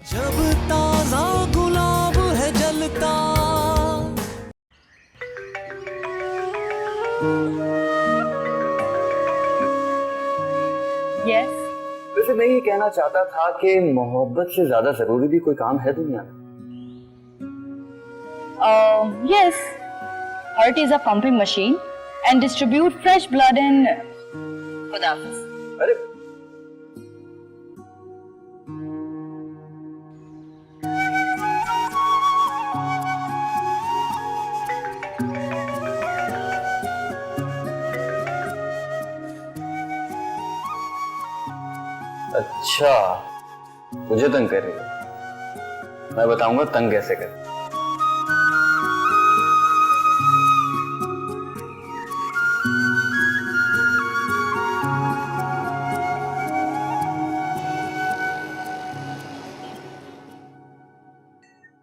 जब ताजा गुलाब है जलता। Yes. वैसे मैं ये कहना चाहता था कि मोहब्बत से ज्यादा जरूरी भी कोई काम है दुनिया में? Yes. Heart is a pumping machine and distribute fresh blood in. खुदा हाफिज. अरे अच्छा, मुझे तंग कर रही है। मैं बताऊंगा तंग कैसे कर।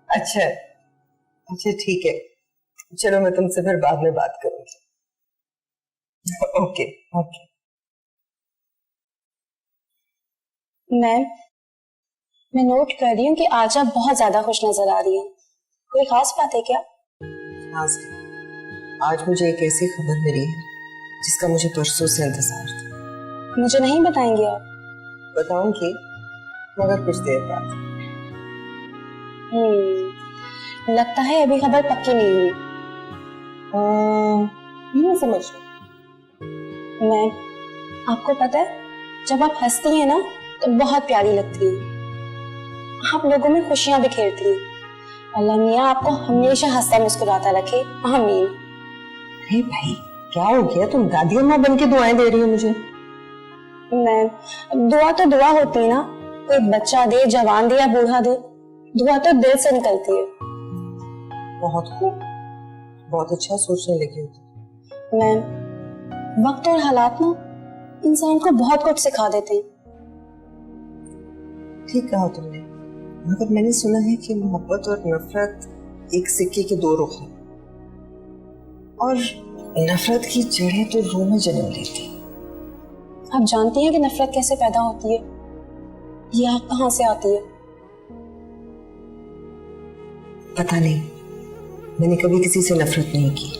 अच्छा अच्छा ठीक है, चलो मैं तुमसे फिर बाद में बात करूंगी। Okay okay. मैं नोट कर रही हूँ कि आज आप बहुत ज्यादा खुश नजर आ रही हैं। कोई खास बात है क्या? खास है, आज मुझे एक ऐसी खबर मिली है जिसका मुझे परसों से इंतजार था। मुझे नहीं बताएंगे आप? बताऊंगी मगर कुछ देर बाद। लगता है अभी खबर पक्की नहीं हुई। मैं समझ मैं आपको पता है जब आप हंसती हैं ना तो बहुत प्यारी लगती है। आप लोगों में खुशियां बिखेरती हैं। अल्लाह मियाँ आपको हमेशा हंसता मुस्कुराता रखे, आमीन। अरे भाई क्या हो गया, तुम दादी अम्मा बन के दुआएं दे रही हो मुझे? मैं दुआ तो दुआ होती है ना, कोई बच्चा दे, जवान दे या बूढ़ा दे, दुआ तो दिल से निकलती है। बहुत खूब, बहुत अच्छा सोचने लगी हो। मैं वक्त और हालात ना इंसान को बहुत कुछ सिखा देते हैं। ठीक कहा तुमने, मगर मैंने सुना है कि मोहब्बत और नफरत एक सिक्के के दो रुख हैं, और नफरत की जड़ें तो रूह में जन्म लेती। आप जानती हैं कि नफरत कैसे पैदा होती है? ये आग कहाँ से आती है? पता नहीं, मैंने कभी किसी से नफरत नहीं की।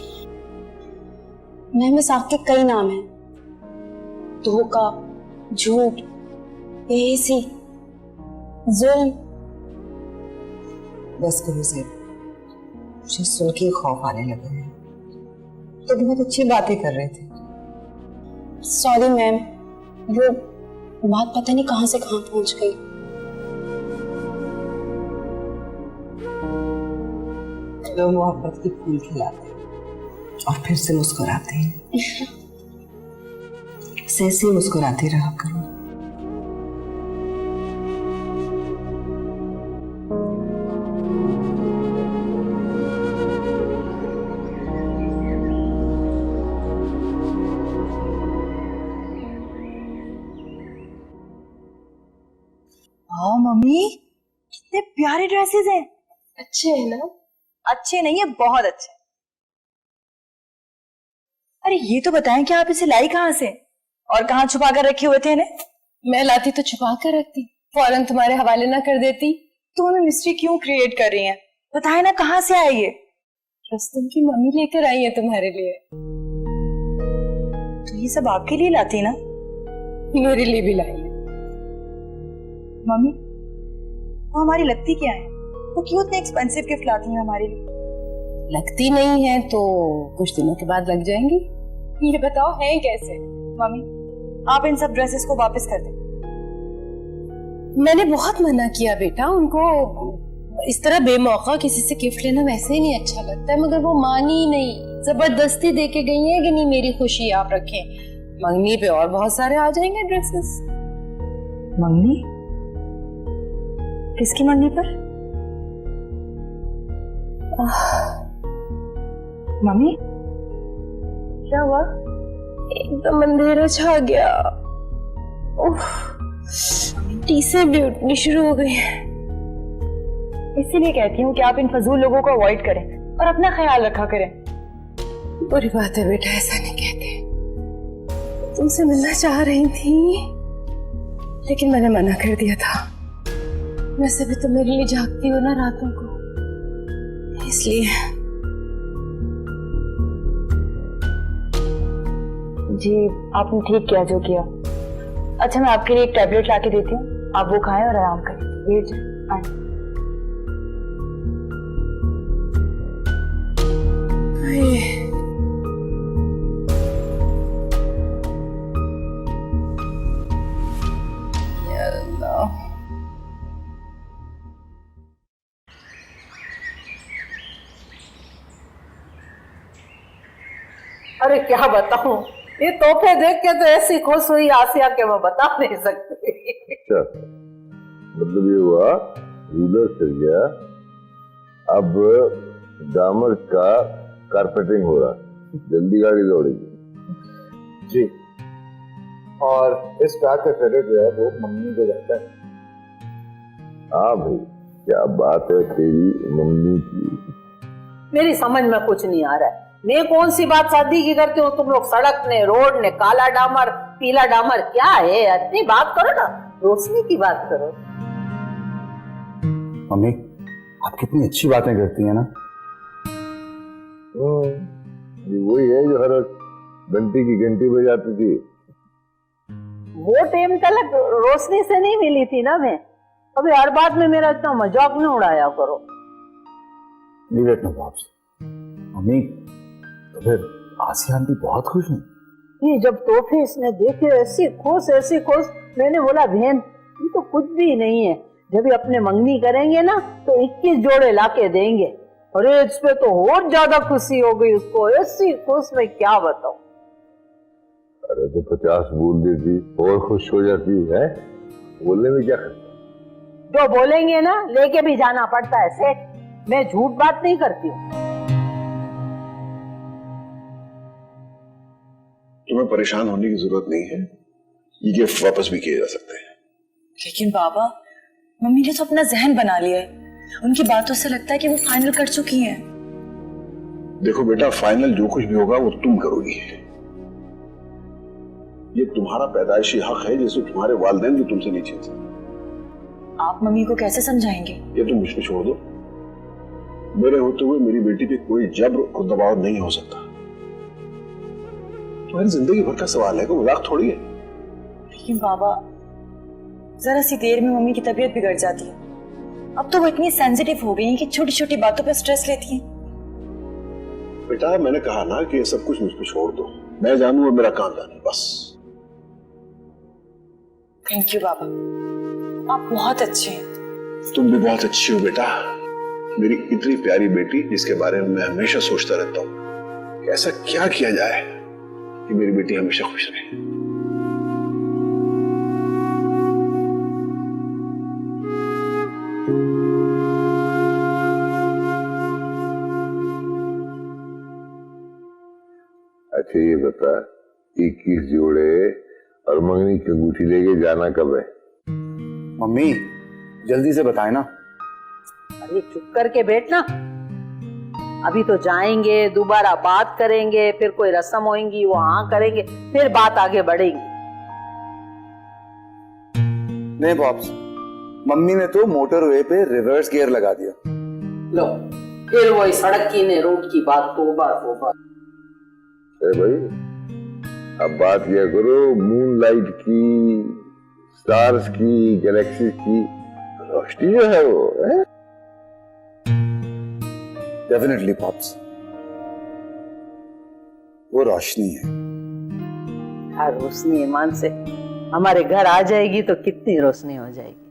इस आग के कई नाम हैं, धोखा, झूठ, बेहिसी, जुल्म। बस करो ज़ेब, मुझे सुन के खौफ आने लगा है। तो बहुत अच्छी बातें कर रहे थे। सॉरी मैम, वो बात पता नहीं कहां से कहां पहुंच गई। लोग मोहब्बत के फूल खिलाते हैं और फिर से मुस्कुराते हैं। ऐसे मुस्कुराते रहा करो। हाँ मम्मी, कितने प्यारे ड्रेसेस हैं। अच्छे है ना? अच्छे नहीं है, बहुत अच्छे। अरे ये तो बताएं कि आप इसे लाई कहाँ से और कहाँ छुपा कर रखे हुए थे इन्हें? मैं लाती तो छुपा कर रखती, फौरन तुम्हारे हवाले ना कर देती। तुम हमें मिस्ट्री क्यों क्रिएट कर रही हैं? बताए ना कहाँ से आए ये? रस्तम की मम्मी लेकर आई है तुम्हारे लिए। तो ये सब आपके लिए लाती ना? मेरे लिए भी लाई है। मम्मी वो हमारी लगती क्या है? वो क्यों इतने एक्सपेंसिव गिफ्ट लाती हैं हमारे लिए? लगती नहीं है तो कुछ दिनों के बाद लग जाएंगी। ये बताओ है कैसे? मम्मी आप इन सब ड्रेसेस को वापस कर दें। मैंने बहुत मना किया बेटा उनको, इस तरह बेमौका किसी से गिफ्ट लेना वैसे ही नहीं अच्छा लगता है, मगर वो मानी ही नहीं, जबरदस्ती देके गई है कि नहीं मेरी खुशी आप रखें, मंगनी पे और बहुत सारे आ जाएंगे ड्रेसेस। मंगनी? किसकी मंगनी पर? मम्मी क्या हुआ? एकदम अंधेरा छा गया, टीसें भी उठनी शुरू हो गई। इसीलिए कहती हूँ कि आप इन फजूल लोगों को अवॉइड करें और अपना ख्याल रखा करें। बुरी बात है बेटा, ऐसा नहीं कहते। तुमसे मिलना चाह रही थी लेकिन मैंने मना कर दिया था। वैसे भी तो मेरे लिए जागती हो ना रातों को, इसलिए। जी आपने ठीक किया जो किया। अच्छा मैं आपके लिए एक टैबलेट लाके देती हूँ, आप वो खाएं और आराम करें। लेट जाएं, आएं। अरे क्या बताऊं, ये तोहफे देख के तो ऐसी खुश हुई आसिया के मैं बता नहीं सकती। अच्छा, मतलब ये हुआ रूलर चल गया, अब डामर का कारपेटिंग हो रहा, जल्दी गाड़ी दौड़ेगी जी। और इस कार का क्रेडिट जो है वो मम्मी को जाता है। हाँ भाई, क्या बात है तेरी मम्मी की। मेरी समझ में कुछ नहीं आ रहा है, मैं कौन सी बात शादी की करती हूँ, तुम लोग सड़क ने, रोड ने, काला डामर पीला डामर, क्या है? इतनी बात करो ना, रोशनी की बात करो। मम्मी आप कितनी अच्छी बातें करती हैं ना। ये वही है जो हर घंटी की घंटी बजाती थी। वो टाइम तक रोशनी से नहीं मिली थी ना मैं, अभी हर बात में मेरा इतना मजाक न उड़ाया करो। मम्मी तो फिर आसिया आंटी बहुत खुश हैं। ये जब तोहफे इसने देखे ऐसी खुश, मैंने बोला बहन ये तो कुछ भी नहीं है, जब ये अपने मंगनी करेंगे ना तो 21 जोड़े लाके देंगे। अरे इस पे तो और ज्यादा खुशी हो गई उसको, ऐसी खुश मैं क्या बताऊं। अरे तो 50 बोल देती और खुश हो जाती है, बोलने में क्या करता। जो बोलेंगे ना लेके भी जाना पड़ता है सेठ, मैं झूठ बात नहीं करती हूँ। तुम्हें परेशान होने की जरूरत नहीं है, ये गिफ्ट वापस भी किए जा सकते हैं। लेकिन बाबा मम्मी ने तो अपना जहन बना लिया है, उनकी बातों से लगता है कि वो फाइनल कर चुकी हैं। देखो बेटा, फाइनल जो कुछ भी होगा वो तुम करोगी। ये तुम्हारा पैदाइशी हक है जिसे तुम्हारे वालिदैन भी तुमसे नहीं छीन सकते। आप मम्मी को कैसे समझाएंगे? ये तुम मुझ पे छोड़ दो, मेरे होते हुए मेरी बेटी पे कोई जब्र और दबाव नहीं हो सकता। तुम्हारी जिंदगी भर का सवाल है, कोई मजाक थोड़ी है। लेकिन बाबा जरा सी देर में मम्मी की तबीयत बिगड़ जाती है, अब तो वो इतनी सेंसिटिव हो गई हैं कि छोटी छोटी बातों पे स्ट्रेस लेती हैं। बेटा मैंने कहा ना कि ये सब कुछ मुझ पे छोड़ दो, मैं जानू और मेरा खानदान है, बस। थैंक यू बाबा, आप बहुत अच्छे हैं। तुम भी बहुत अच्छी हो बेटा, मेरी इतनी प्यारी बेटी जिसके बारे में मैं हमेशा सोचता रहता हूँ ऐसा क्या किया जाए कि मेरी बेटी हमेशा खुश रहे। अच्छा ये बता, 21 जोड़े और मंगनी की अंगूठी लेके जाना कब है? मम्मी जल्दी से बताए ना। अरे चुप करके बैठना, अभी तो जाएंगे, दोबारा बात करेंगे, फिर कोई रस्म होगी वो हाँ करेंगे, फिर बात आगे बढ़ेगी। नहीं बॉब्स, मम्मी ने तो मोटरवे पे रिवर्स गियर लगा दिया। लो फिर वही सड़क की ने रोड की बात, तोबा तोबा। अरे भाई अब बात किया करो मूनलाइट की, स्टार्स की, गैलेक्सी की, रोशनी जो है वो है? डेफिनेटली पॉप्स, वो रोशनी है। हर रोशनी ईमान से हमारे घर आ जाएगी तो कितनी रोशनी हो जाएगी।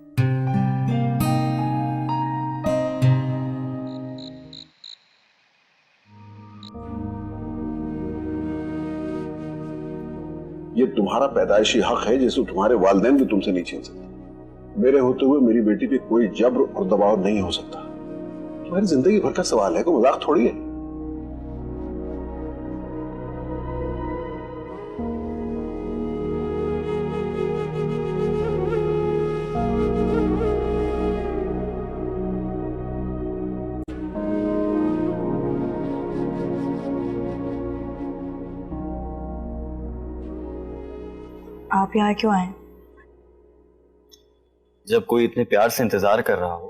ये तुम्हारा पैदाइशी हक है जिसे तुम्हारे वालिदैन भी तुमसे नहीं छीन सकते। मेरे होते हुए मेरी बेटी पे कोई जब्र और दबाव नहीं हो सकता। तुम्हारी जिंदगी भर का सवाल है, कोई मजाक थोड़ी है। आप यहाँ क्यों आए? जब कोई इतने प्यार से इंतजार कर रहा हो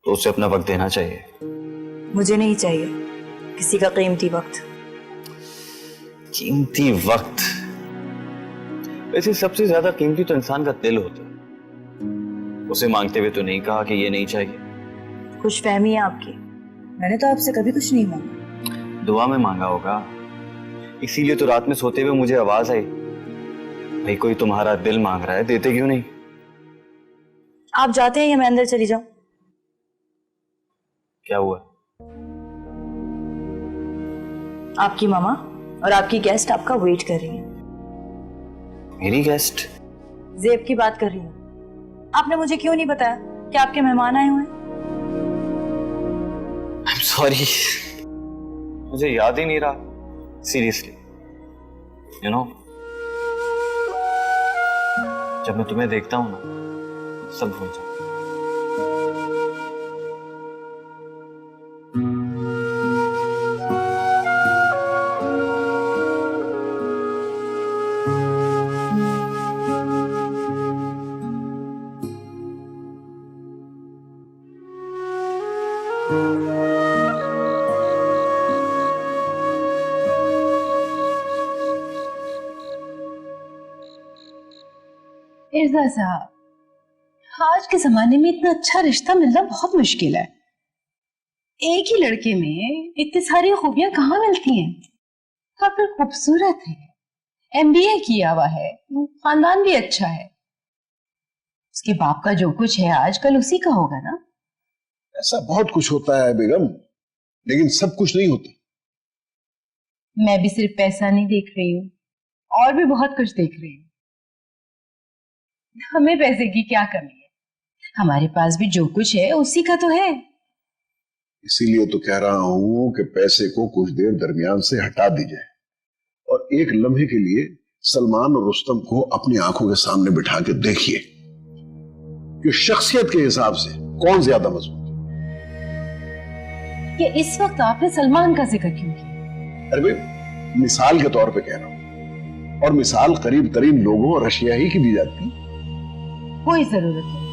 तो उसे अपना वक्त देना चाहिए। मुझे नहीं चाहिए किसी का कीमती वक्त। कीमती वक्त? वैसे सबसे ज्यादा कीमती तो इंसान का दिल होता है। उसे मांगते हुए तो नहीं कहा कि ये नहीं चाहिए। खुशफहमी है आपकी। मैंने तो आपसे कभी कुछ नहीं मांगा। दुआ में मांगा होगा, इसीलिए तो रात में सोते हुए मुझे आवाज आई, भाई कोई तुम्हारा दिल मांग रहा है, देते क्यों नहीं? आप जाते हैं या मैं अंदर चली जाऊं? क्या हुआ? आपकी मामा और आपकी गेस्ट आपका वेट कर रही है। मेरी गेस्ट? जेब की बात कर रही हूँ। आपने मुझे क्यों नहीं बताया कि आपके मेहमान आए हुए हैं? आई एम सॉरी, मुझे याद ही नहीं रहा। सीरियसली, यू नो, जब मैं तुम्हें देखता हूं ना सब भूल जाता हूं। मिर्जा साहब, आज के जमाने में इतना अच्छा रिश्ता मिलना बहुत मुश्किल है। एक ही लड़के में इतनी सारी खूबियां कहाँ मिलती हैं? काफी खूबसूरत है, एमबीए किया हुआ है, खानदान भी अच्छा है। उसके बाप का जो कुछ है आजकल उसी का होगा ना? ऐसा बहुत कुछ होता है बेगम, लेकिन सब कुछ नहीं होता। मैं भी सिर्फ पैसा नहीं देख रही हूँ, और भी बहुत कुछ देख रही हूँ। हमें पैसे की क्या कमी है? हमारे पास भी जो कुछ है उसी का तो है। इसीलिए तो कह रहा हूं कि पैसे को कुछ देर दरमियान से हटा दीजिए और एक लम्हे के लिए सलमान और रुस्तम को अपनी आंखों के सामने बिठा के देखिए कि शख्सियत के हिसाब से कौन ज्यादा मजबूत है। ये इस वक्त आपने सलमान का जिक्र क्यों किया? अरे भाई, मिसाल के तौर पे कह रहा हूं, और मिसाल करीब तरीन लोगों और अशिया ही की दी जाती है। कोई जरूरत नहीं।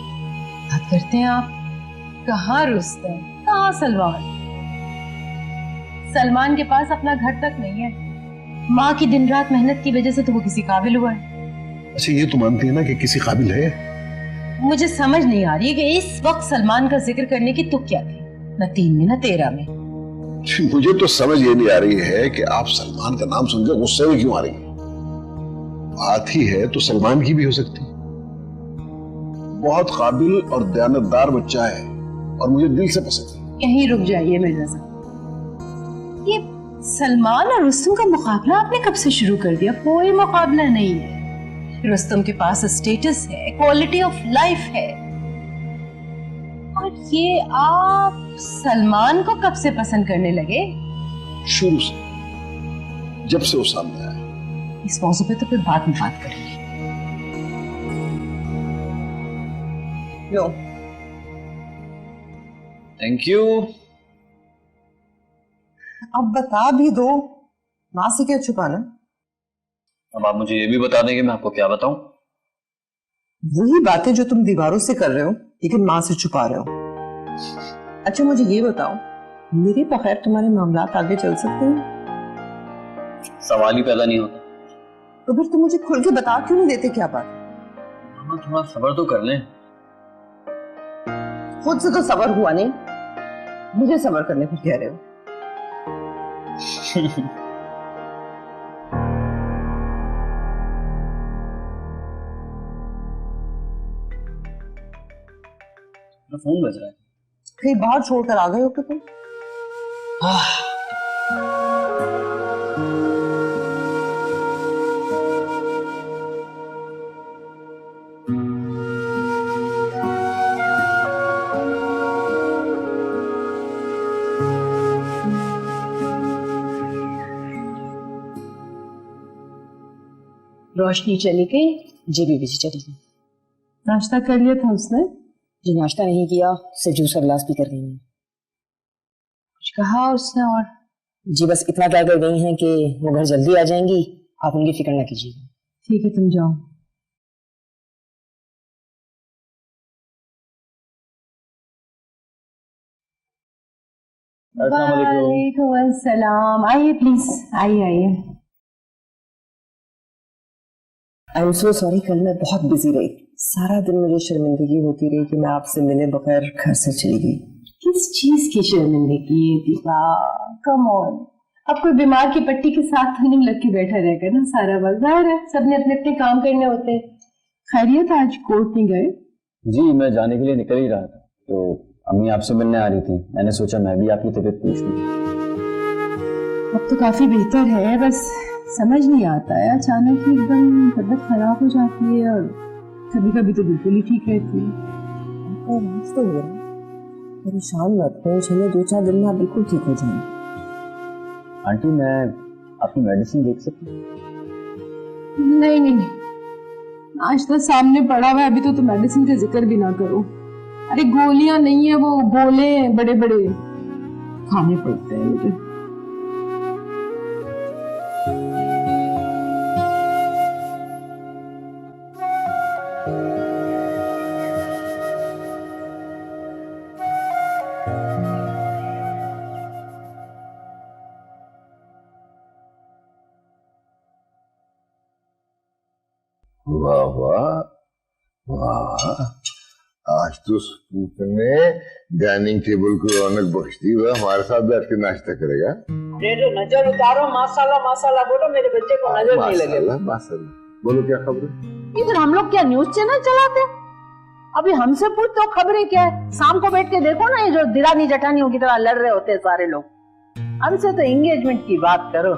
बात करते हैं आप, कहाँ रुस्तम, कहाँ सलमान? सलमान के पास अपना घर तक नहीं है। माँ की दिन रात मेहनत की वजह से तो वो किसी काबिल हुआ है। अच्छा, ये तो मानती है ना कि किसी काबिल है? मुझे समझ नहीं आ रही है कि इस वक्त सलमान का जिक्र करने की तुक क्या थी, न 3 में न 13 में। मुझे तो समझ ये नहीं आ रही है कि आप सलमान का नाम सुनकर गुस्से में क्यों आ रही हैं? बात ही है तो सलमान की भी हो सकती है। बहुत काबिल और दयानतदार बच्चा है और मुझे दिल से पसंद है। यहीं रुक जाइए मिर्जा साहब। ये सलमान और रुस्तम का मुकाबला आपने कब से शुरू कर दिया? कोई मुकाबला नहीं है। रुस्तम के पास स्टेटस है, क्वालिटी ऑफ लाइफ है, और ये आप सलमान को कब से पसंद करने लगे? शुरू से, जब से वो सामने आया। इस मौजू पे तो फिर बाद में बात करेंगे। लो, थैंक यू। अब बता भी दो, माँ से क्या छुपाना? अब आप मुझे ये भी बता दें कि मैं आपको क्या बताऊं? वही बातें जो तुम दीवारों से कर रहे हो लेकिन माँ से छुपा रहे हो। अच्छा मुझे ये बताओ, मेरे बगैर तुम्हारे मामलात आगे चल सकते हैं? सवाल ही पैदा नहीं होता। तो फिर तुम मुझे खुल के बता क्यों नहीं देते क्या बात? हाँ, थोड़ा सब्र तो कर लें। खुद से तो सबर हुआ नहीं, मुझे सबर करने को कह रहे हो। फोन बज रहा है। कहीं बाहर छोड़कर आ गए हो क्या तुम? रोशनी चली गई, जेबी भी चली गई। नाश्ता कर लिया था उसने? जी नाश्ता नहीं किया, सिर्फ जूस और गिलास पी कर गई हैं। कुछ कहा उसने? और जी बस इतना कह कर गई हैं कि वो घर जल्दी आ जाएंगी, आप उनकी फिक्र ना कीजिएगा। ठीक है, तुम जाओ। वालेकुम अस्सलाम। आइए प्लीज, आइए आइए। आई एम सो सॉरी, कल मैं बहुत बिजी रही। सारा दिन मुझे शर्मिंदगी होती रही कि मैं आपसे मिले बगैर घर से चली गई। किस चीज की शर्मिंदगी है दीपा? कम ऑन, अब कोई बीमार की पट्टी के साथ तो नहीं लग के बैठा रहेगा ना सारा वक्त। जाहिर है सबने अपने अपने काम करने होते हैं। खैरियत, आज कोर्ट नहीं गए? जी मैं जाने के लिए निकल ही रहा था, तो अम्मी आपसे मिलने आ रही थी, मैंने सोचा मैं भी आपकी तबीयत पूछ लूं। अब तो काफी बेहतर है, बस समझ नहीं आता है, अचानक ही एकदम तबीयत खराब हो जाती है और कभी कभी तो बिल्कुल ही ठीक रहती है। तो हो रहा है, परेशान मत हो, चलो 2-4 दिन में आप बिल्कुल ठीक हो जाएंगे। आंटी मैं आपकी मेडिसिन देख सकती हूँ? नहीं नहीं नहीं, आज तो सामने पड़ा हुआ है, अभी तो मेडिसिन का जिक्र भी ना करो। अरे गोलियां नहीं है, वो गोले बड़े बड़े खाने पड़ते हैं मुझे। वाह वाह वाह, आज तो स्पूत ने डाइनिंग टेबल को रौनक बख्श दी। वह हमारे साथ बैठ के नाश्ता करेगा। जो नजर उतारो, माशाल्लाह माशाल्लाह बोलो, मेरे बच्चे को नजर नहीं लगेगा। माशाल्लाह बोलो, क्या खबर है? इधर हम लोग क्या न्यूज चैनल चलाते? अभी हमसे पूछ तो खबरें क्या है? शाम को बैठ के देखो ना, ये जो दिरानी जठानियों की तरह लड़ रहे होते हैं सारे लोग। हमसे तो एंगेजमेंट की बात करो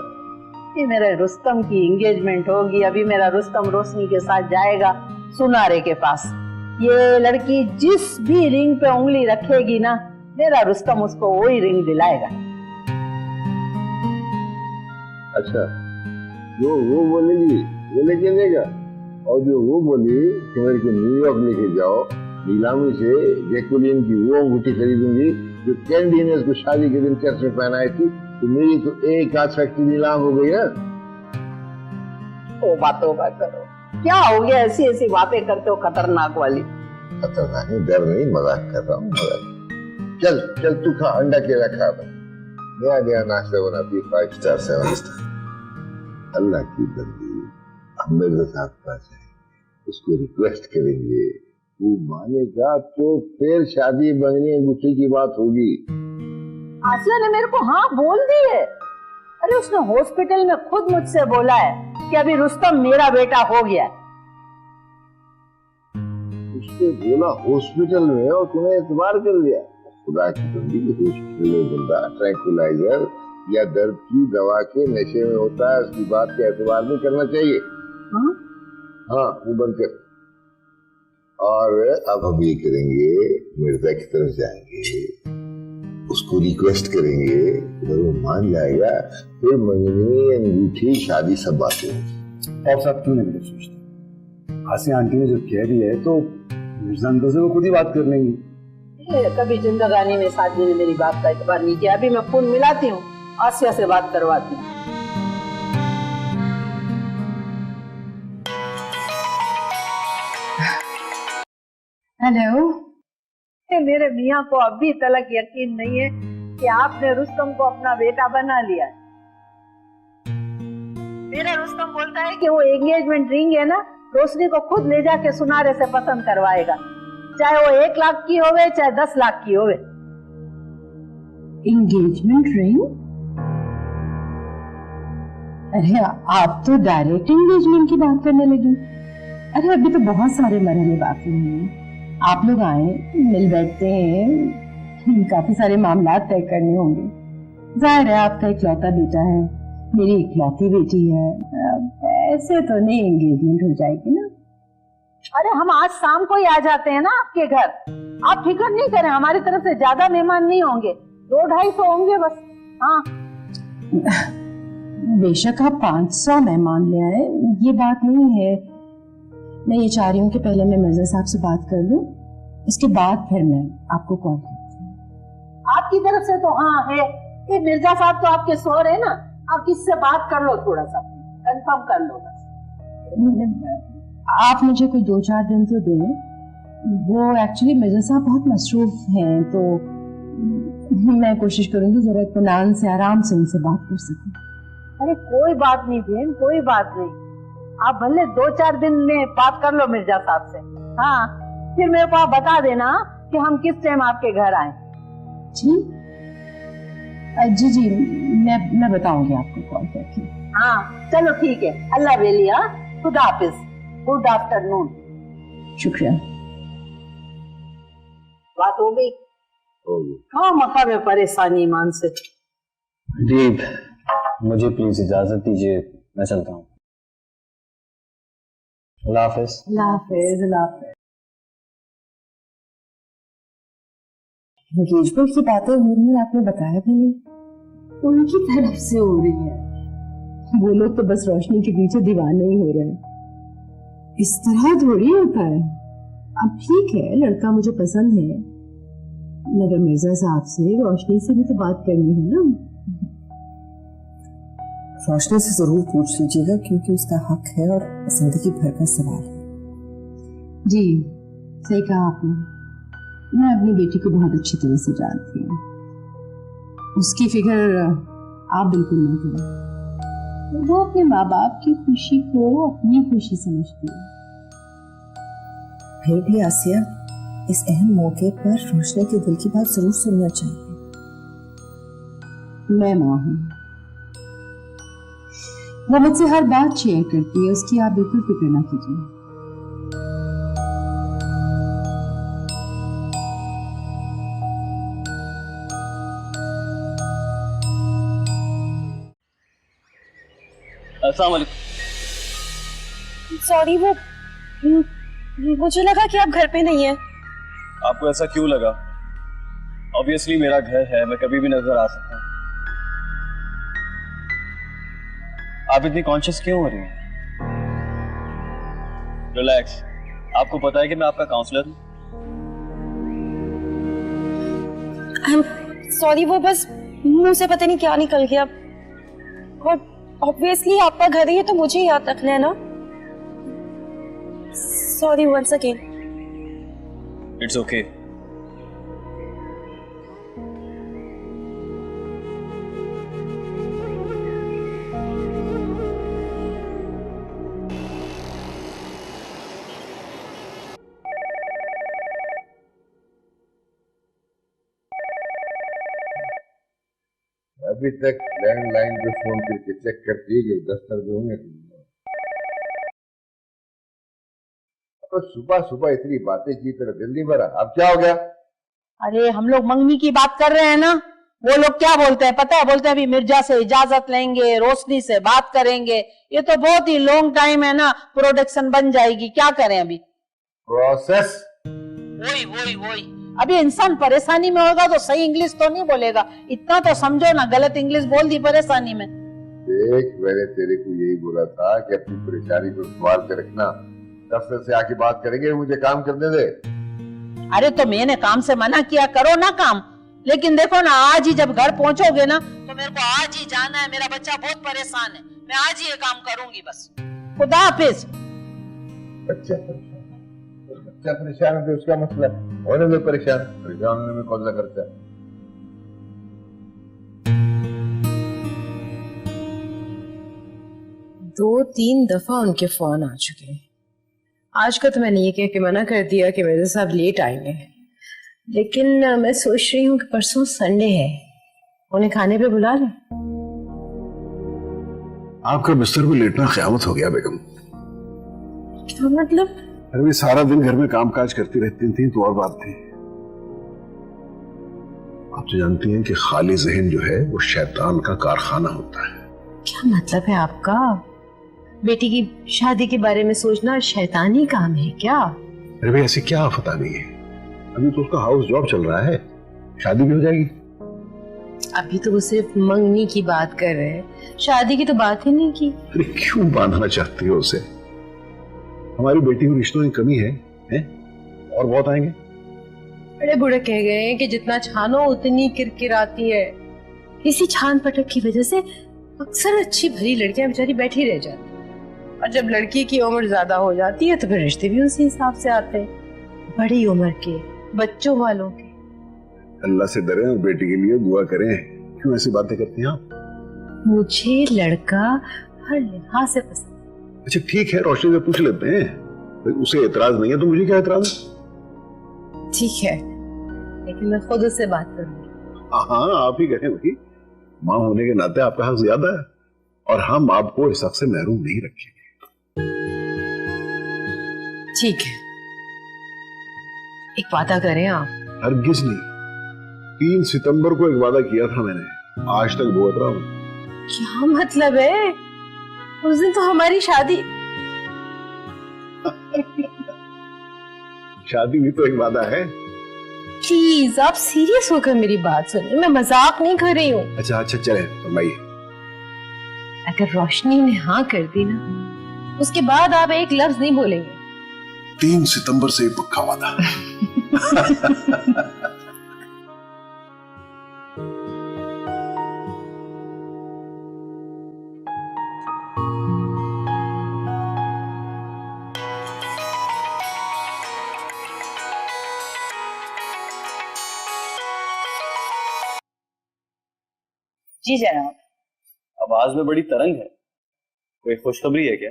कि मेरे रुस्तम की एंगेजमेंट होगी। अभी मेरा रुस्तम रोशनी के साथ जाएगा सुनारे के पास। ये लड़की जिस भी रिंग पे उंगली रखेगी ना, मेरा रुस्तम उसको वही रिंग दिलाएगा। अच्छा, जो वो बोलेगी वो लेके देगा, और जो वो बोली कि मेरे को न्यूयॉर्क लेके जाओ, नीलामी से जैकुलिन की वो अंगूठी खरीदूंगी जो कैंडी ने उसको शादी के दिन चर्च में पहनाई थी, तो मेरी तो एक आध फैक्ट्री नीलाम हो गई है। ओ बातों का करो, क्या हो गया? ऐसी ऐसी बातें करते हो खतरनाक वाली। खतरनाक नहीं, डर नहीं, मजाक कर रहा हूँ, मजाक। चल चल तू खा, अंडा केला खा। नया नया नाश्ता बनाती है, 5 स्टार 7 स्टार। अल्लाह की बंदी हम मेरे साथ पास है, उसको रिक्वेस्ट करेंगे, वो मानेगा तो फिर शादी बंगनी अंगूठी की बात होगी। आसिया ने मेरे को हाँ बोल दी है। अरे उसने हॉस्पिटल में खुद मुझसे बोला है कि अभी रुस्तम मेरा बेटा हो गया। उसने बोला हॉस्पिटल में, और तूने एतबार कर लिया? खुदा की बंदी, हॉस्पिटल में बंदा ट्रैंकुलाइजर या दर्द की दवा के नशे में होता है, उसकी बात का एतबार नहीं करना चाहिए। हाँ वो बंद कर। और अब हम ये करेंगे, मिर्जा की तरफ जाएंगे, उसको रिक्वेस्ट करेंगे, अगर वो मान जाएगा फिर मंगनी अंगूठी शादी सब बातें होंगी। और सब क्यों नहीं सोचते? आसिया आंटी ने जो कह दिया है तो मिर्जा अंकल से वो खुद ही बात कर लेंगी। कभी जिंदगानी में साथी ने मेरी बात का एतबार नहीं किया। अभी मैं फोन मिलाती हूँ, आसिया से बात करवाती हूँ। हेलो। मेरे मियाँ को अभी तक यकीन नहीं है कि आपने रुस्तम को अपना बेटा बना लिया। मेरा रुस्तम बोलता है कि वो एंगेजमेंट रिंग है ना, रोशनी को खुद ले जाके सुनारे से पसंद करवाएगा, चाहे वो 1 लाख की होवे चाहे 10 लाख की होवे। Engagement ring? अरे आप तो डायरेक्ट एंगेजमेंट की बात करने लगी। अरे अभी तो बहुत सारे मरहले बाकी हैं। आप लोग आए, मिल बैठते हैं, काफी सारे मामला तय करने होंगे। जाहिर है आपका इकलौता बेटा है, मेरी इकलौती बेटी है, ऐसे तो नहीं एंगेजमेंट हो जाएगी ना। अरे हम आज शाम को ही आ जाते हैं ना आपके घर, आप फिक्र नहीं करें, हमारी तरफ से ज्यादा मेहमान नहीं होंगे, 200-250 होंगे बस। हाँ बेशक आप 500 मेहमान ले आए, ये बात नहीं है। मैं ये चाह रही हूँ कि पहले मैं मिर्जा साहब से बात कर लूं, उसके बाद फिर मैं आपको कॉल करती हूँ। आपकी तरफ से तो हाँ है कि मिर्जा साहब तो आपके सोर है ना, आप किससे बात कर लो, थोड़ा सा कंफर्म कर लो बस। आप मुझे कोई 2-4 दिन तो दें। वो एक्चुअली मिर्जा साहब बहुत मसरूफ हैं, तो मैं कोशिश करूंगी जरा इत्मीनान से आराम से उनसे बात कर सकूं। अरे कोई बात नहीं बहन, कोई बात नहीं। आप भले 2-4 दिन में बात कर लो मिर्जा साहब से। हाँ, फिर मेरे को आप बता देना कि हम किस टाइम आपके घर आए। जी जी जी, मैं बताऊंगी आपको कॉल करके। हाँ चलो ठीक है, अल्लाह वेलिया, खुदा हाफिज, गुड आफ्टरनून। शुक्रिया। बात हो गई? हाँ, मक्का में परेशानी ईमान से। दीप, मुझे प्लीज इजाजत दीजिए, मैं चलता हूँ। अल्लाह हाफिज। अल्लाह हाफिज। अल्लाह हाफिज। एंगेजमेंट की बातें हो रही हैं, आपने बताया भी नहीं। उनकी तरफ से हो रही है। वो लोग तो बस रोशनी के पीछे दीवाने ही हो रहे हैं। इस तरह थोड़ी होता है। अब ठीक है, लड़का मुझे पसंद है, मगर मिर्जा साहब से रोशनी से भी तो बात करनी है ना। रोशनी से जरूर पूछ लीजिएगा, क्योंकि उसका हक है और जिंदगी भर का सवाल है। जी सही कहा आपने। मैं अपनी बेटी को बहुत अच्छी तरह से जानती हूँ। उसकी फिक्र आप बिल्कुल नहीं करें। वो अपने माँ बाप की खुशी को अपनी खुशी समझती है। फिर भी आसिया, इस अहम मौके पर रोशनी के दिल की बात जरूर सुनना चाहिए। मैं माँ हूँ, वो मुझसे हर बात शेयर करती है, उसकी आप बिल्कुल फिक्र ना कीजिए। अस्सलाम वालेकुम। सॉरी, वो मुझे लगा कि आप घर पे नहीं है। आपको ऐसा क्यों लगा? ऑब्वियसली मेरा घर है, मैं कभी भी नजर आ सकता हूँ। आप इतनी कॉन्शियस क्यों हो रही हैं? रिलैक्स, आपको पता है कि मैं आपका काउंसलर हूँ। सॉरी, वो बस मुंह से पता नहीं क्या निकल गया। और ऑब्वियसली आपका घर ही है तो मुझे याद रखना है ना। Sorry once again. It's okay. अभी तक लैंडलाइन पे फोन करके चेक करती है कि दफ्तर में होंगे। तो सुबह सुबह इतनी बातें की, तरह दिल नहीं भरा? अब क्या हो गया? अरे हम लोग मंगनी की बात कर रहे हैं ना, वो लोग क्या बोलते हैं पता है? बोलते हैं अभी मिर्जा से इजाजत लेंगे, रोशनी से बात करेंगे। ये तो बहुत ही लॉन्ग टाइम है ना, प्रोडक्शन बन जाएगी। क्या करें अभी? प्रोसेस? वही अभी इंसान परेशानी में होगा तो सही इंग्लिश तो नहीं बोलेगा। इतना तो समझो ना, गलत इंग्लिश बोल दी परेशानी में। देख, मैंने तेरे को यही बोला था कि अपनी परेशानी को संभाल के रखना, दफ्तर से आके बात करेंगे, मुझे काम करने दे। अरे तो मैंने काम से मना किया, करो ना काम। लेकिन देखो ना, आज ही जब घर पहुंचोगे ना तो मेरे को आज ही जाना है। मेरा बच्चा बहुत परेशान है, मैं आज ही ये काम करूंगी बस। खुदा हाफिज। बच्चा परेशान है तो उसका मसला होने में परेशान होने में कौन सा खर्चा? दो तीन दफा उनके फोन आ चुके हैं। आज का तो मैंने ये कह के मना कर दिया कि मेरे साहब लेट आएंगे, लेकिन मैं सोच रही हूँ कि परसों संडे है, उन्हें खाने पे बुला लें। आपका बिस्तर पे लेटना क़यामत हो गया बेगम। क्या मतलब? अरे सारा दिन घर में कामकाज करती रहती थी तो और बात थी। आप तो जानती हैं कि खाली जहन जो है वो शैतान का कारखाना होता है। क्या मतलब है आपका? बेटी की शादी के बारे में सोचना शैतानी काम है क्या? अरे भाई ऐसी क्या आफत आ गई है? अभी तो उसका हाउस जॉब चल रहा है, शादी भी हो जाएगी। अभी तो वो सिर्फ मंगनी की बात कर रहे हैं, शादी की तो बात ही नहीं की। अरे क्यों बांधना चाहती हो उसे? हमारी बेटी को रिश्तों की कमी है? और बहुत आएंगे। बड़े बूढ़े कह गए हैं कि जितना छानो उतनी किरकिराती है। इसी छान पटक की वजह से अक्सर अच्छी भली लड़कियां बेचारी बैठी रह जाती, और जब लड़की की उम्र ज्यादा हो जाती है तो फिर रिश्ते भी उसी हिसाब से आते हैं, बड़ी उम्र के, बच्चों वालों के। अल्लाह से डरें और बेटी के लिए दुआ करें। क्यों ऐसी बातें करती हैं आप? मुझे लड़का हर लिहाज से पसंद। अच्छा ठीक है, रोशनी से पूछ लेते हैं। भाई उसे एतराज नहीं है तो मुझे क्या एतराज है? ठीक है, लेकिन मैं खुद उससे बात करूंगी। हाँ आप ही करें भाई, माँ होने के नाते आपका हक ज्यादा है और हम आपको इस हक से महरूम नहीं रखेंगे। ठीक है, एक वादा करें आप। हरगिज नहीं। 3 सितंबर को एक वादा किया था मैंने, आज तक भुगत रहा हूं। क्या मतलब है? उस दिन तो हमारी शादी। शादी भी तो एक वादा है। प्लीज आप सीरियस होकर मेरी बात सुनिए, मैं मजाक नहीं कर रही हूँ। अच्छा चले फरमाइए। अगर रोशनी ने हाँ कर दी ना, उसके बाद आप एक लफ्ज नहीं बोलेंगे। 3 सितंबर से पक्का वादा। जी जनाब। आवाज में बड़ी तरंग है, कोई खुशखबरी है क्या?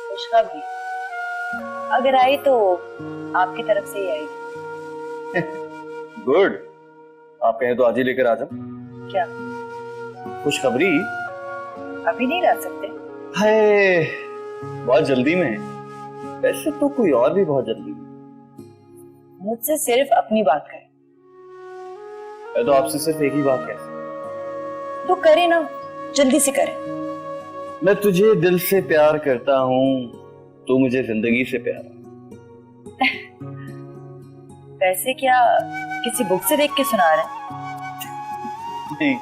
खुशखबरी अगर आई तो आपकी तरफ से ही आएगी। गुड, आप कहें तो आज ही लेकर आ जाओ। क्या खुशखबरी? अभी नहीं ला सकते? है, बहुत जल्दी में। वैसे तो कोई और भी बहुत जल्दी में। मुझसे सिर्फ अपनी बात करें। मैं तो आपसे सिर्फ एक ही बात कह सकता हूं। तो करे ना, जल्दी से करें। मैं तुझे दिल से प्यार करता हूँ, तू मुझे जिंदगी से प्यार। वैसे क्या किसी बुक से देख के सुना रहे हैं? नहीं,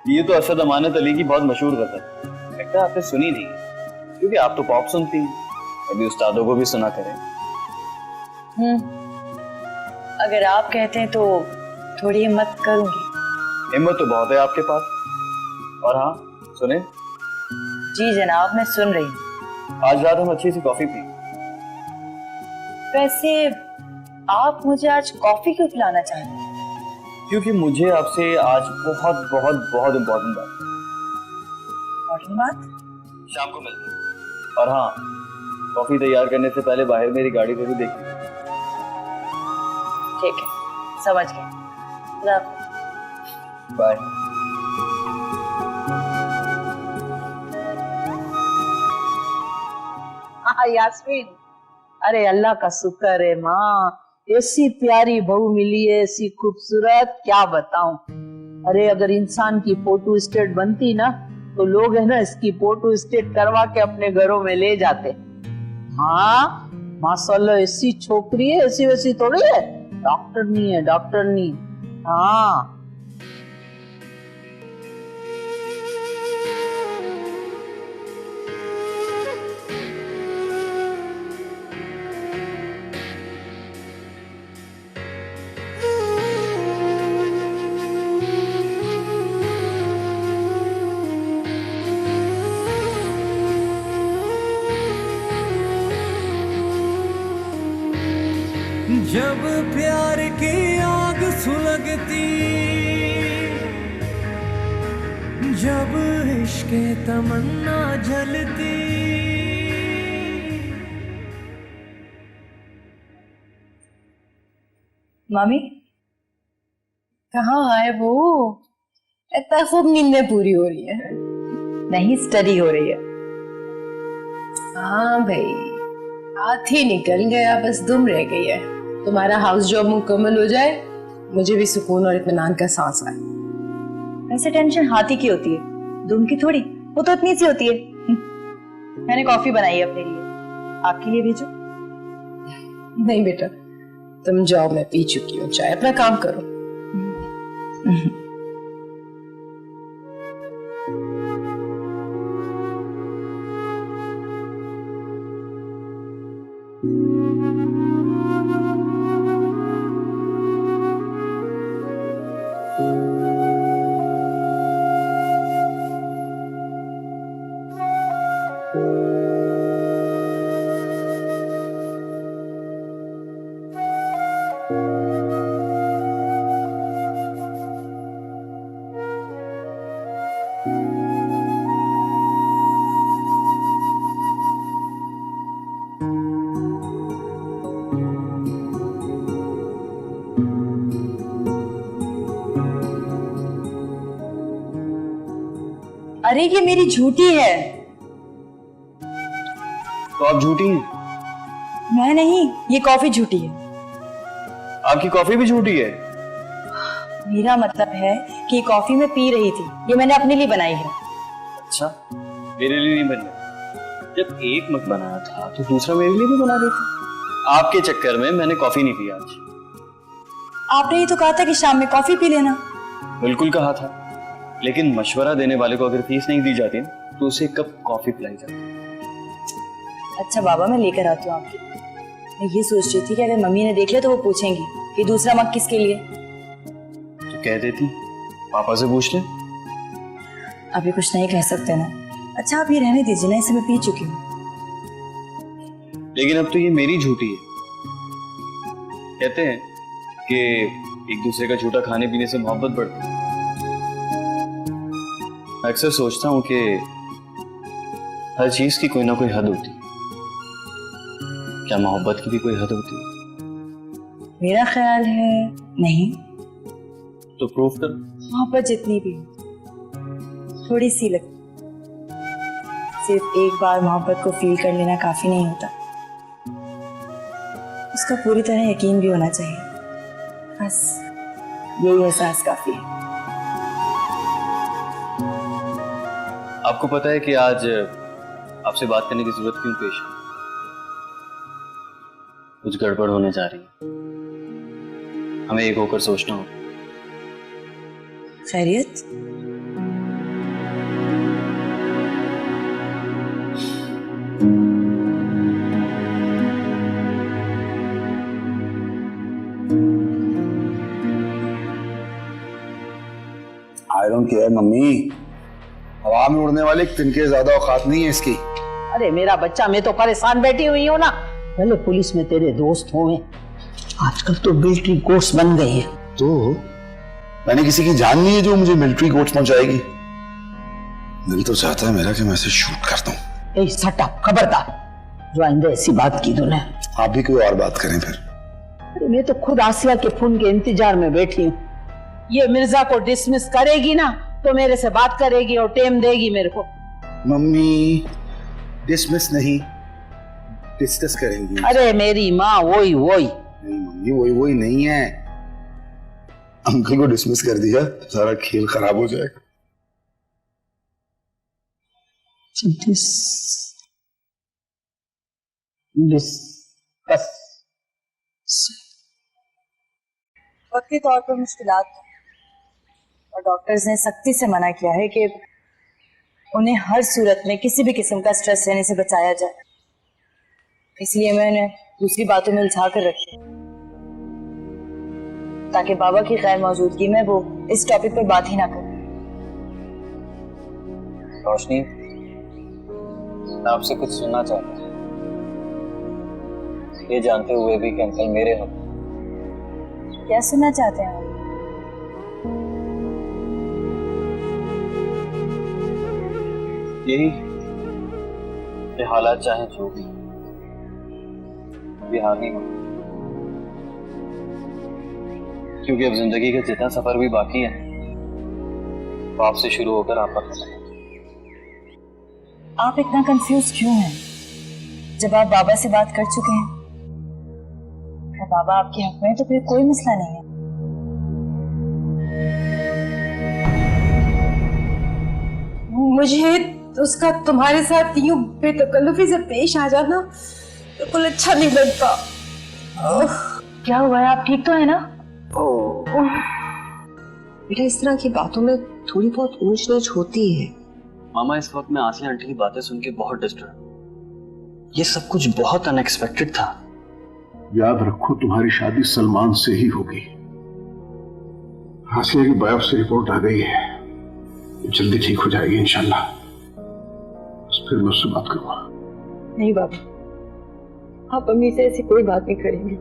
ये तो असद अमानत अली की बहुत मशहूर गजल है। लगता है आपने सुनी नहीं, क्योंकि आप तो पॉप सुनती हैं। अभी उस्तादों को भी सुना करें। अगर आप कहते हैं तो थोड़ी हिम्मत करूंगी। हिम्मत तो बहुत है आपके पास। और हाँ सुने। जी जनाब, मैं सुन रही हूँ। आज रात हम अच्छी सी कॉफी पी। वैसे आप मुझे आज कॉफी क्यों पिलाना चाहते हैं? क्योंकि मुझे आपसे आज बहुत बहुत बहुत इम्पोर्टेंट बात। शाम को मिलते हैं। और हाँ, कॉफी तैयार करने से पहले बाहर मेरी गाड़ी जरूर देखिए। ठीक है, समझ गए। बाय। हाँ यास्मीन, अरे अल्लाह का शुक्र है माँ, ऐसी प्यारी बहू मिली है, ऐसी खूबसूरत, क्या बताऊं। अरे अगर इंसान की फोटो स्टेट बनती ना तो लोग है ना इसकी फोटो स्टेट करवा के अपने घरों में ले जाते। हाँ माशाल्लाह, ऐसी छोकरी है, ऐसी वैसी थोड़ी है, डॉक्टर नहीं है, डॉक्टर नहीं। हाँ जब प्यार की आग सुलगती, जब इश्क तमन्ना जलती। मामी कहाँ है वो? इतना खूब नींदें पूरी हो रही है। नहीं, स्टडी हो रही है। हाँ भाई, हाथ ही निकल गया, बस दुम रह गई है। तुम्हारा हाउस जॉब मुकम्मल हो जाए, मुझे भी सुकून और इत्मीनान का सांस आए। वैसे टेंशन हाथी की होती है, दुम की थोड़ी, वो तो इतनी सी होती है। मैंने कॉफी बनाई है अपने लिए, आपके लिए भेजो? नहीं बेटा, तुम जाओ, मैं पी चुकी हूँ चाय, अपना काम करो। अरे ये मेरी झूठी है। तो आप झूठी हैं? मैं नहीं, ये कॉफी झूठी है। आपकी कॉफी भी झूठी है? मेरा मतलब है कि ये कॉफी मैं पी रही थी, ये मैंने अपने लिए बनाई है। अच्छा, मेरे लिए नहीं बनी। जब एक मग बनाया था तो दूसरा मेरे लिए भी बना देती। आपके चक्कर में मैंने कॉफी नहीं पी आज। आपने ही तो कहा था कि शाम में कॉफी पी लेना। बिल्कुल कहा था, लेकिन मशवरा देने वाले को अगर फीस नहीं दी जाती ना तो उसे कब कॉफी पिलाई जाती। अच्छा बाबा, मैं लेकर आती हूँ आपकी। मैं ये सोच रही थी कि अगर मम्मी ने देख लिया तो वो पूछेंगी कि दूसरा मग किसके लिए। तो कह देती पापा से पूछ ले। अभी कुछ नहीं कह सकते ना। अच्छा आप ये रहने दीजिए ना, इसे मैं पी चुकी हूँ। लेकिन अब तो ये मेरी झूठी है। कहते हैं कि एक दूसरे का झूठा खाने पीने से मोहब्बत बढ़ती है। मैं अक्सर सोचता हूँ कि हर चीज की कोई ना कोई हद होती है। क्या मोहब्बत की भी कोई हद होती है? मेरा ख्याल है नहीं। तो प्रूव कर। मोहब्बत जितनी भी हो, थोड़ी सी लगती। सिर्फ एक बार मोहब्बत को फील कर लेना काफी नहीं होता, उसका पूरी तरह यकीन भी होना चाहिए। बस यही एहसास काफी है। आपको पता है कि आज आपसे बात करने की जरूरत क्यों पेश है? कुछ गड़बड़ होने जा रही है, हमें एक होकर सोचना होगा। खैरियत? आई डोंट केयर मम्मी, हवा में उड़ने वाले तिनके ज्यादा औकात नहीं है इसकी। अरे मेरा बच्चा, मैं तो परेशान बैठी हुई हूँ ना। पहले पुलिस में तेरे दोस्त होंगे, आजकल तो मिलिट्री कोर्स बन गई है। तो मैंने किसी की जान नहीं है जो मुझे मिलिट्री कोर्ट पहुंचाएगी। दिल तो चाहता है मेरा कि मैं इसे शूट कर दूं। ए सटा, खबरदार, जो आइंदा ऐसी बात की तूने। आप भी कोई और बात करें फिर। अरे मैं तो खुद आसिया के फोन के इंतजार में बैठी हूँ। ये मिर्जा को डिसमिस करेगी ना तो मेरे से बात करेगी और टेम देगी मेरे को। मम्मी डिसमिस नहीं, डिस्कस करेंगी। अरे मेरी माँ वही वही। नहीं मम्मी, वही वही नहीं है। अंकल को डिसमिस कर दिया तो सारा खेल खराब हो जाएगा। वक्ती तौर पर मुश्किलात हैं और डॉक्टर्स ने सख्ती से मना किया है कि उन्हें हर सूरत में किसी भी किस्म का स्ट्रेस लेने से बचाया जाए। इसलिए मैं उन्हें दूसरी बातों में उलझा कर रखी ताकि बाबा की गैर मौजूदगी में वो इस टॉपिक पर बात ही ना करें। रोशनी, मैं आपसे कुछ सुनना चाहता हूँ, ये जानते हुए भी कि अंकल मेरे हो। क्या सुनना चाहते हैं आप? यही कि हालात चाहे जो भी अभी हार नहीं हो, क्योंकि अब जिंदगी का जितना सफर भी बाकी है वो आपसे शुरू होकर आप पर खत्म। आप इतना कंफ्यूज क्यों हैं जब आप बाबा से बात कर चुके हैं? और बाबा आपके हक में तो फिर कोई मसला नहीं है। मुझे उसका तुम्हारे साथ यूं बेतकल्लुफी से पेश आ जाना बिल्कुल अच्छा नहीं लगता। क्या हुआ है? आप ठीक तो है ना? बेटा इस तरह की बातों में थोड़ी बहुत ऊंच नीच होती है। मामा, इस वक्त मैं आसिया आंटी की बातें सुन के बहुत डिस्टर्ब। ये सब कुछ बहुत अनएक्सपेक्टेड था। याद रखो तुम्हारी शादी सलमान से ही होगी। आसिया की बायोप्सी रिपोर्ट आ गई है, जल्दी ठीक हो जाएगी इंशाल्लाह। फिर मैं उससे बात करूंगा। नहीं बाबा, आप अम्मी से ऐसी कोई बात नहीं करेंगे।